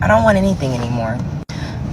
I don't want anything anymore.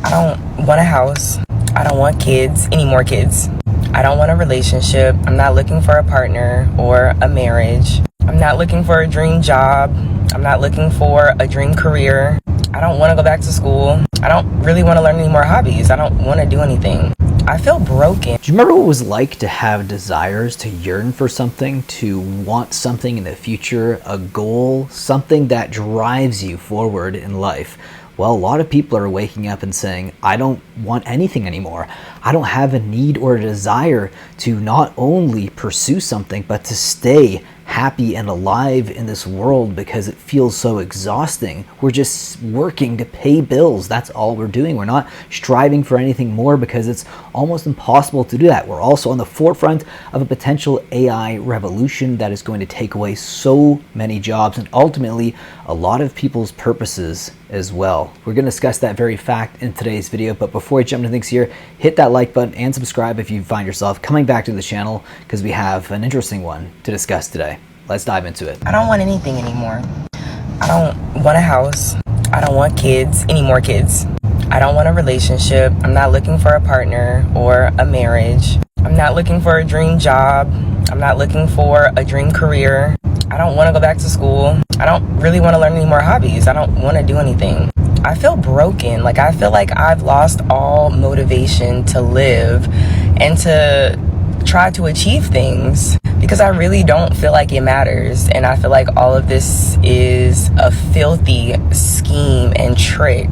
I don't want a house. I don't want kids, any more kids. I don't want a relationship. I'm not looking for a partner or a marriage. I'm not looking for a dream job. I'm not looking for a dream career. I don't want to go back to school. I don't really want to learn any more hobbies. I don't want to do anything. I feel broken. Do you remember what it was like to have desires, to yearn for something, to want something in the future, a goal, something that drives you forward in life? Well, a lot of people are waking up and saying, I don't want anything anymore. I don't have a need or a desire to not only pursue something, but to stay happy and alive in this world because it feels so exhausting. We're just working to pay bills. That's all we're doing. We're not striving for anything more because it's almost impossible to do that. We're also on the forefront of a potential AI revolution that is going to take away so many jobs and ultimately a lot of people's purposes as well. We're going to discuss that very fact in today's video, but before we jump into things here, hit that like button and subscribe if you find yourself coming back to the channel because we have an interesting one to discuss today. Let's dive into it. I don't want anything anymore. I don't want a house. I don't want kids, any more kids. I don't want a relationship. I'm not looking for a partner or a marriage. I'm not looking for a dream job. I'm not looking for a dream career. I don't want to go back to school. I don't really want to learn any more hobbies. I don't want to do anything. I feel broken. Like I feel like I've lost all motivation to live and to try to achieve things because I really don't feel like it matters. And I feel like all of this is a filthy scheme and trick.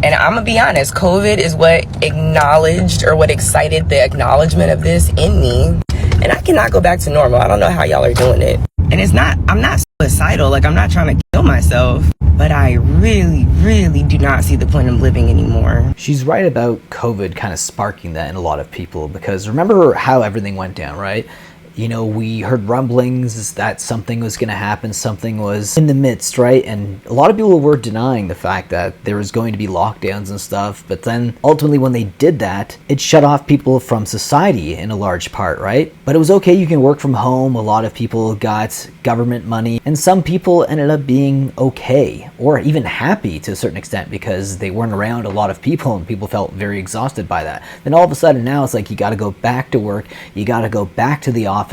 And I'm gonna be honest, COVID is what acknowledged or what excited the acknowledgement of this in me. And I cannot go back to normal. I don't know how y'all are doing it. And I'm not suicidal. Like I'm not trying to kill myself, but I really, really do not see the point of living anymore. She's right about COVID kind of sparking that in a lot of people because remember how everything went down, right? You know, we heard rumblings that something was going to happen, something was in the midst, right? And a lot of people were denying the fact that there was going to be lockdowns and stuff. But then ultimately when they did that, it shut off people from society in a large part, right? But it was okay, you can work from home. A lot of people got government money and some people ended up being okay or even happy to a certain extent because they weren't around a lot of people and people felt very exhausted by that. Then all of a sudden now it's like you got to go back to work, you got to go back to the office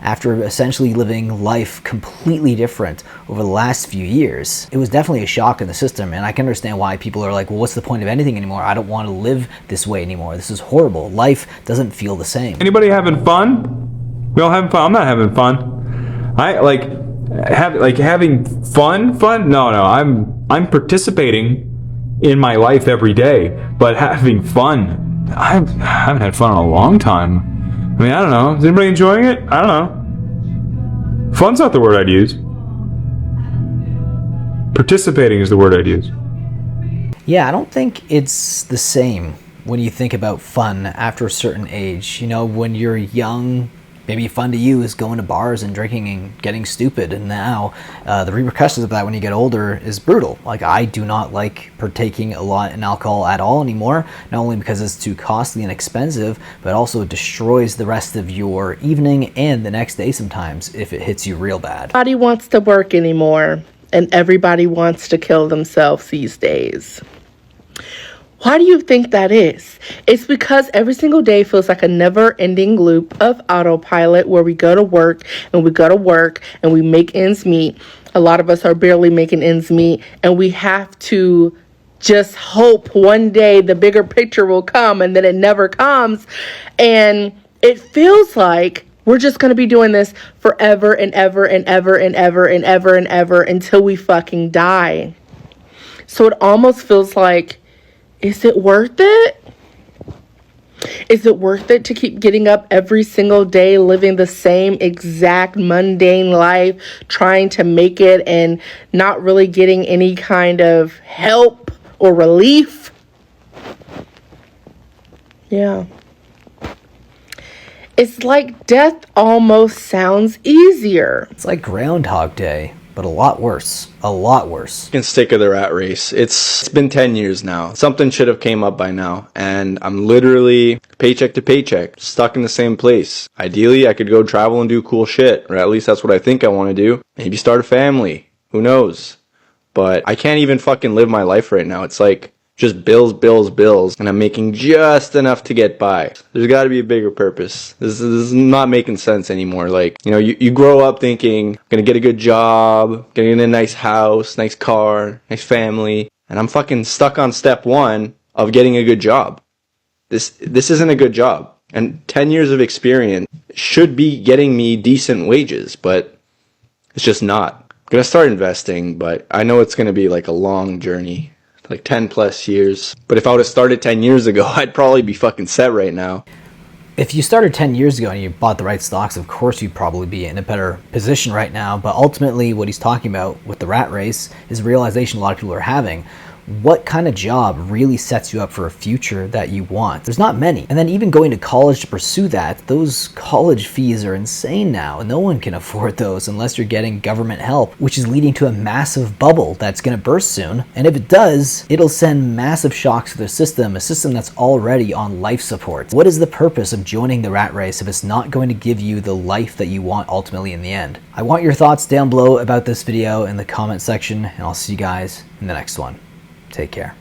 after essentially living life completely different over the last few years. It was definitely a shock in the system and I can understand why people are like, well, what's the point of anything anymore? I don't want to live this way anymore. This is horrible. Life doesn't feel the same. Anybody having fun? We all having fun? I'm not having fun. Having fun? No, I'm participating in my life every day, but having fun, I haven't had fun in a long time. I mean, I don't know. Is anybody enjoying it? I don't know. Fun's not the word I'd use. Participating is the word I'd use. Yeah, I don't think it's the same when you think about fun after a certain age. You know, when you're young, maybe fun to you is going to bars and drinking and getting stupid. And now the repercussions of that when you get older is brutal. Like I do not like partaking a lot in alcohol at all anymore, not only because it's too costly and expensive, but also it destroys the rest of your evening and the next day sometimes if it hits you real bad. Nobody wants to work anymore and everybody wants to kill themselves these days. Why do you think that is? It's because every single day feels like a never-ending loop of autopilot where we go to work and we go to work and we make ends meet. A lot of us are barely making ends meet and we have to just hope one day the bigger picture will come and then it never comes. And it feels like we're just going to be doing this forever and ever and ever and ever and ever and ever until we fucking die. So it almost feels like, is it worth it? Is it worth it to keep getting up every single day, living the same exact mundane life, trying to make it and not really getting any kind of help or relief? Yeah. It's like death almost sounds easier. It's like Groundhog Day, but a lot worse. A lot worse. Fucking sick of the rat race. It's been 10 years now. Something should have came up by now, and I'm literally paycheck to paycheck, stuck in the same place. Ideally, I could go travel and do cool shit, or at least that's what I think I want to do. Maybe start a family. Who knows? but I can't even fucking live my life right now. It's like just bills, bills, bills, and I'm making just enough to get by. There's got to be a bigger purpose. This is not making sense anymore. Like, you know, you grow up thinking, I'm gonna get a good job, getting a nice house, nice car, nice family, and I'm fucking stuck on step one of getting a good job. This isn't a good job. And 10 years of experience should be getting me decent wages, but it's just not. I'm gonna start investing, but I know it's gonna be like a long journey. Like 10 plus years. But if I would have started 10 years ago, I'd probably be fucking set right now. If you started 10 years ago and you bought the right stocks, of course you'd probably be in a better position right now. But ultimately what he's talking about with the rat race is a realization a lot of people are having. What kind of job really sets you up for a future that you want? There's not many. And then even going to college to pursue that, those college fees are insane now. No one can afford those unless you're getting government help, which is leading to a massive bubble that's going to burst soon. And if it does, it'll send massive shocks to the system, a system that's already on life support. What is the purpose of joining the rat race if it's not going to give you the life that you want ultimately in the end? I want your thoughts down below about this video in the comment section, and I'll see you guys in the next one. Take care.